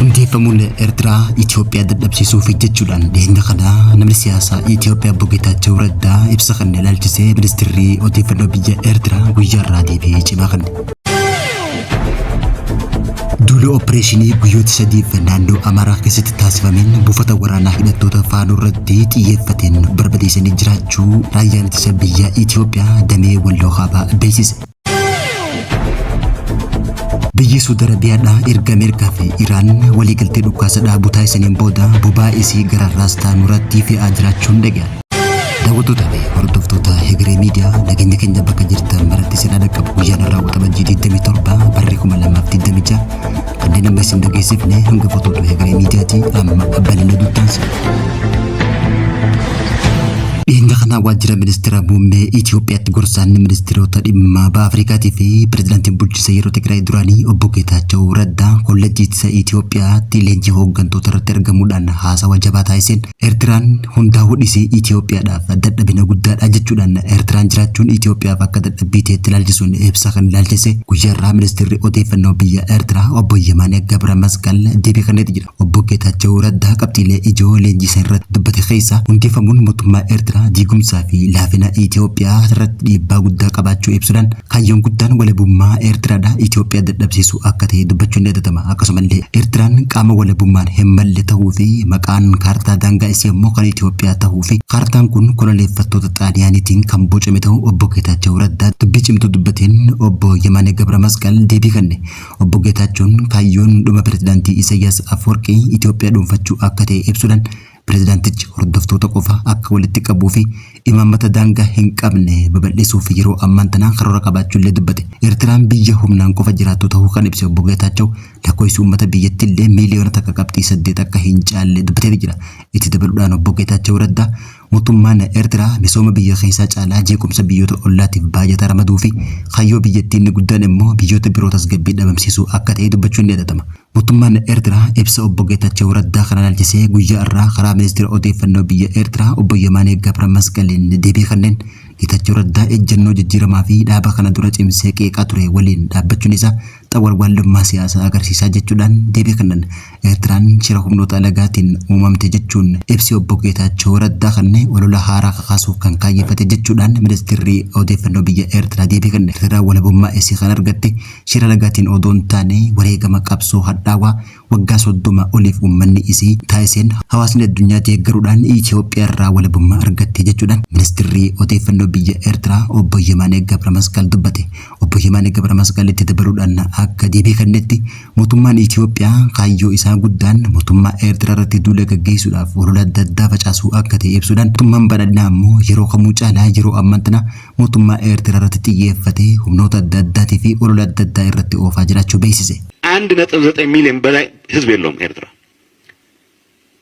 hundeeffamuun Eertiraa Itoophiyaa dadhabsiisuuf jechuudhaan dhiyeenya kana namni siyaasaa Itoophiyaa Obbo Geetaachoo Raddaa ibsa kan ilaalchisee ministeerri odeeffannoo biyya Eertiraa guyyaa irraa deebi'ee cimaa kan duula opereeshinii guyyoota sadiif naannoo Amaaraa keessatti taasifameen buufata waraanaa hidhattoota faanoo irratti xiyyeeffateen barbadeessanii jiraachuu raayyaan ittisa biyya Itoophiyaa damee Walloo Kaabaa beeksise. Biyyi Saudi Arabiyaa erga Ameerikaa fi Iraan waliigaltee dhukaasa dhaabuu taasisaniin booda boba'aa isii gara raastaa nuuratti fe'aa jiraachuun dhaga'ame. Daawwattoota fi hordoftoota Hegeree Miidiyaa nageenya keenya bakka jirtan maratti isin dhaqqabu guyyaan raawwatama G27 barri 2026 kanneen amma isin dhageessifne hangafoota Hegeree Miidiyaati amma bal'ina duttaansa. Dhiyeenya kana waajjira ministeera muummee Itoophiyaatti gorsaan ministeerota dhimma baha Afrikaatii fi pirezidaantiin bulchiinsa yeroo Tigraay duraanii Obbo Geetaachoo Raddaa kolleejjii ittisa Itoophiyaatti leenjii hooggantoota irratti argamuudhaan haasawa jabaa taasiseen Eertiraan hundaa hodhisii Itoophiyaadhaaf dadhabina guddaadha jechuudhaan Eertiraan jiraachuun Itoophiyaaf akka dadhabbii ta'etti ilaalchisuun ibsa kan ilaalchise guyyaa irraa ministeerri odeeffannoo biyya Eertiraa Obbo Yemaanee Gabra Masqal deebii kenneeti jira. Obbo Geetaachoo Raddaa qabxiilee ijoo leenjii isaa irratti dubbate keessaa hundeeffamuun mootummaa Eertiraa diigumsaa fi laafina Itoophiyaa irratti dhiibbaa guddaa qabaachuu ibsuudhaan kaayyoon guddaan walabummaa Eertiraadha Itoophiyaa dadhabsiisuu akka ta'e dubbachuun ni yaadatama. Akkasumallee Eertiraan qaama walabummaan hin malle ta'uu fi maqaan kaartaa daangaa isii immoo kan Itoophiyaa ta'uu fi kaartaan kun koloneeffattoota xaaliyaaniitiin kan bocame ta'uu Obbo Geetaachoo Raddaa dubbii cimtuu dubbateen Obbo Yemaanee Gabra Masqal deebii kenne. Obbo Geetaachoon kaayyoon dhuma pirezidaantii Isaayyaas Afwerqii Itoophiyaa dhuunfachuu akka ta'e ibsuudhaan pirezidaantichi hordoftoota qofa akka walitti qabuu fi imaammata daangaa hin qabne babal'isuuf yeroo ammaan tana karoora qabaachuullee dubbate. Eertiraan biyya humnaan qofa jiraattu ta'uu kan ibse Obbo Geetaachoo lakkoofsi uummata biyyattii illee miiliyoona takka qabxii 8 akka hin caalle dubbatee jira. Itti dabaluudhaan Obbo Geetaachoo Raddaa mootummaan Eertiraa misooma biyya keessaa caalaa jeequmsa biyyoota ollaatiif baay'ata ramaduu fi kaayyoo biyyattii inni guddaan immoo biyyoota biroo tasgabbii dhabamsiisuu akka ta'e dubbachuun ni yaadatama. Mootummaan Eertiraa ibsa Obbo Geetaachoo Raddaa kana ilaalchisee guyyaa irraa karaa ministeera odeeffannoo biyya Eertiraa Obbo Yemaanee Gabra Masqaliin deebii kenneen Geetaachoo Raddaa ejjennoo jijjiiramaa fi dhaaba kana dura cimsee qeeqaa ture waliin dhaabbachuun isaa xawwalwaalummaa siyaasaa agarsiisaa jechuudhaan deebii kennan. Eertiraan shira humnoota alagaatiin uumamte jechuun ibsi Obbo Geetaachoo Raddaa kanneen walola haaraa kakaasuuf kan kaayyeffate jechuudhaan ministeerri odeeffannoo biyya Eertiraa deebii kenne. Eertiraan walabummaa isii kan argatte shira alagaatiin odoo hin taane wareegama qabsoo hadhaawaa waggaa 30 oliif uummanni isii taasiseen hawaasni addunyaa deeggaruudhaan Itoophiyaa irraa walabummaa argatte jechuudhaan ministeerri odeeffannoo biyya Eertiraa Obbo Yemaanee Gabra Masqal dubbate. Obbo Yemaanee Gabra Masqal itti dabaluudhaan akka deebii kennetti mootummaan Itoophiyaa kaayyoo isaa guddaan mootummaa Eertiraa irratti duula gaggeessuudhaaf walola adda addaa facaasuu akka ta'e ibsuudhaan mootummaan badhaadhinaa immoo yeroo kamuu caalaa yeroo ammaan tana mootummaa Eertiraa irratti xiyyeeffatee humnoota adda addaatii fi walola adda addaa irratti oofaa jiraachuu beeksise. 1.9 ሚሊዮን በላይ ህዝብ የለውም ኤርትራ።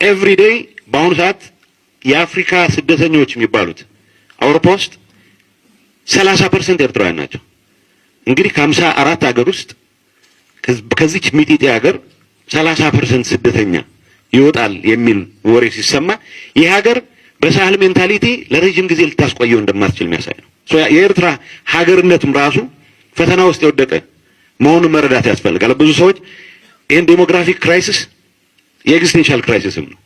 ኤቭሪ ዴይ በአሁኑ ሰዓት የአፍሪካ ስደተኞች የሚባሉት አውሮፓ ውስጥ 30% ኤርትራውያን ናቸው። እንግዲህ ከ54 ሀገር ውስጥ ከዚች ሚጢጢ ሀገር 30% ስደተኛ ይወጣል የሚል ወሬ ሲሰማ ይህ ሀገር በሳህል ሜንታሊቲ ለረጅም ጊዜ ልታስቆየው እንደማትችል የሚያሳይ ነው። የኤርትራ ሀገርነቱም ራሱ ፈተና ውስጥ የወደቀ መሆኑን መረዳት ያስፈልጋል። ብዙ ሰዎች ይህን ዴሞግራፊክ ክራይሲስ የኤግዚስቴንሻል ክራይሲስም ነው።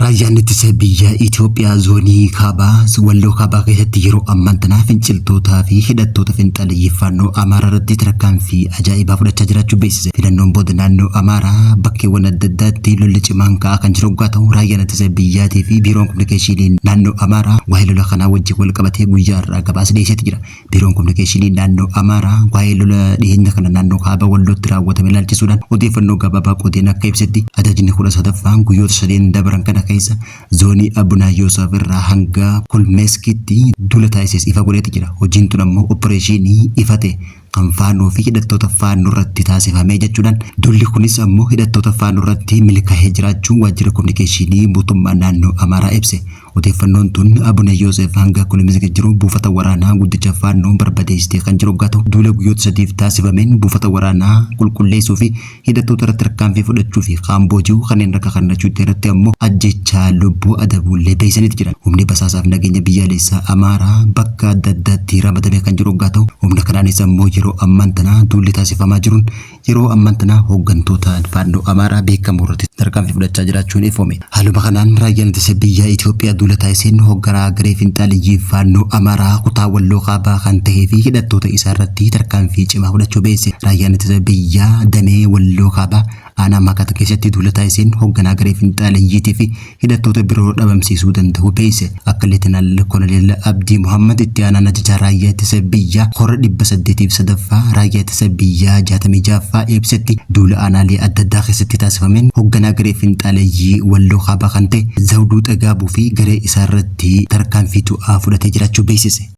Raayyaan ittisa biyya Itoophiyaa zoonii Kaabaa Walloo Kaabaa keessatti yeroo ammaan tana finciltootaa fi hidhattoota finxaaleeyyiffannoo Amaaraa irratti tarkaanfii ajaa'ibaa fudhachaa jiraachuu beeksise. Filannoon booda naannoo Amaaraa bakkeewwan adda addaatti lolli cimaan ka'aa kan jiru yoo ta'u raayyaan ittisa biyyaatii fi biiroon kominikeeshinii naannoo Amaaraa waa'ee lola kanaa wajjin wal qabatee guyyaa irraa gabaasa dhiyeessetti jira. Biiroon kominikeeshinii naannoo Amaaraa waa'ee lola dhiyeenya kana naannoo Kaabaa Wallootti raawwatame ilaalchisuudhaan odeeffannoo gabaabaa qodeen akka ibsetti ajajni 17ffaan guyyoota 3 dabran kana keessa zoonii Abunaa Yoosef irraa hanga Kolmeeskitti duula taasises ifa godheeti jira. Hojiin tun ammoo opereeshinii ifate kan faanoo fi hidhattoota faanoo irratti taasifame jechuudhaan duulli kunis ammoo hidhattoota faanoo irratti milkaa'ee jiraachuu waajjira kominikeeshinii mootummaa naannoo Amaaraa ibse. odeeffannoon tun Abuna Yoosef hanga kunuunsa jiru buufata waraanaa guddicha faannoo barbadeessitee kan jiru gato duula guyyoota sadiif taasifameen buufata waraanaa qulqulleessuu fi hidhattoota irratti tarkaanfii fudhachuu fi qaambooji'uu kanneen rakka kannachuutti irratti ammoo ajjechaa lubbuu adabuullee beeksanitti jiran humni basaasaaf nageenya biyyaalessaa Amaaraa bakka adda addaatti ramadamee kan jiru gato humna kanaanis ammoo yeroo ammaan tana duulli taasifamaa jiruun yeroo ammaan tana hooggantoota faannoo Amaaraa beekamoo irratti tarkaanfii fudhachaa jiraachuun ifame. Haaluma kanaan raayyaan ittisa biyyaa Itoophiyaa duula taasiseen hoogganaa garee finxaaliyyii faannoo Amaaraa kutaa Walloo Kaabaa kan ta'ee fi hidhattoota isaa irratti tarkaanfii cimaa fudhachuu beesse. Raayyaan ittisa biyyaa damee Walloo Kaabaa aanaa Makata keessatti duula taasiseen hoogganaa garee finxaaliyyiitii fi hidhattoota biroo dhabamsiisuu danda'u beesse. Akka Leetinaal Koloneel Abdii Muhammad itti aanaan ajajaa raayyaa ittisa biyyaa hora 803ffaa raayyaa ittisa biyyaa 66ffaa ibsetti duula aanaalee adda addaa keessatti taasifameen hoogganaa garee finxaaliyyii Walloo Kaabaa kan ta'e Zawduu Xagaabuu fi garee isaa irratti tarkaanfii du'aa fudhatee jiraachuu beeksise.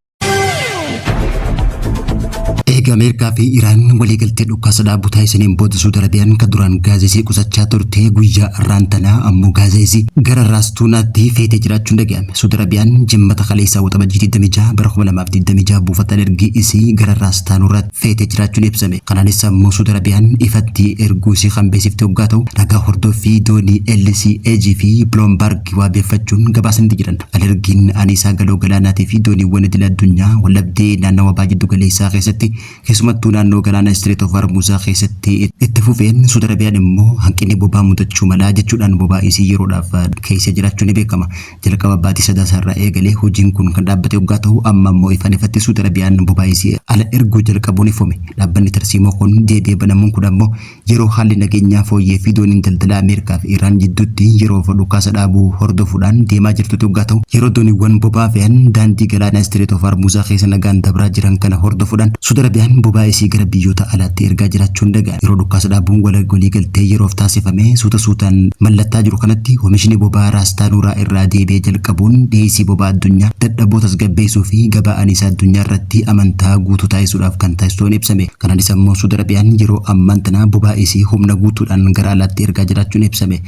Eega Ameerikaa fi Iraan waliigaltee dhukaasa dhaabuu taasisaniin booda Saudi Arabiyaan kan duraan gaazexii qusachaa turte guyyaa irraan tanaa ammoo gaazexii gara raastuunaatti feetee jiraachuun dhaga'ame. Saudi Arabiyaan jimmata kaleessaa waxabajjii 26 bara 2026 buufata ergii isii gara raastaanuurratti feetee jiraachuun ibsame. Kanaanis ammoo Saudi Arabiyaan ifatti erguu isii kan beeksifte waggaa ta'u ragaa hordoffii doonii LCAG fi Bloomberg waabeeffachuun gabaasanitti jiran. Alergiin aniisaa galoo galaanaatii fi dooniiwwan idil addunyaa wallabdee naannawa baay'ee giddu galeessaa keessatti keessumattuu naannoo galaana Strait of Hormuz keessatti itti fufeen Saudi Arabiyaan immoo hanqinni boba'aa mudachuu malaa jechuudhaan boba'aa isii yeroodhaaf keessa jiraachuun ni beekama. Jalqaba baatii sadaasaarraa eegalee hojiin kun kan dhaabbate waggaa ta'u amma immoo ifatti Saudi Arabiyaan boba'aa isii ala erguu jalqabuun ifame. Dhaabbanni tarsiimoo kun deebi'ee banamuun kun ammoo yeroo haalli nageenyaa fooyyee fi dooniin daldala Ameerikaa fi Iraan jidduutti yeroo dhukaasa dhaabuu hordofuudhaan deemaa jirtutti waggaa ta'u yeroo dooniiwwan boba'aa fe'an daandii galaana Strait of Hormuz keessa nagaan dabraa jiran kana hordofuudhaan Saudi Arabiyaan boba'aa isii gara biyyoota alaatti ergaa jiraachuun dhaga'ame. Yeroo dhukaasa dhaabuun waliigaltee yeroof taasifame suutaan mallattaa jiru kanatti oomishni boba'aa raastaanuuraa irraa deebi'ee jalqabuun dhiyeessii boba'aa addunyaa dadhaboo tasgabbeessuu fi gabaa aniisaa addunyaa irratti amantaa guutuu taasisuudhaaf kan taasistuun ibsame. Kanaanis ammoo Saudi Arabiyaan yeroo ammaan tana boba'aa isii humna guutuudhaan gara alaatti ergaa jiraachuun ibsame.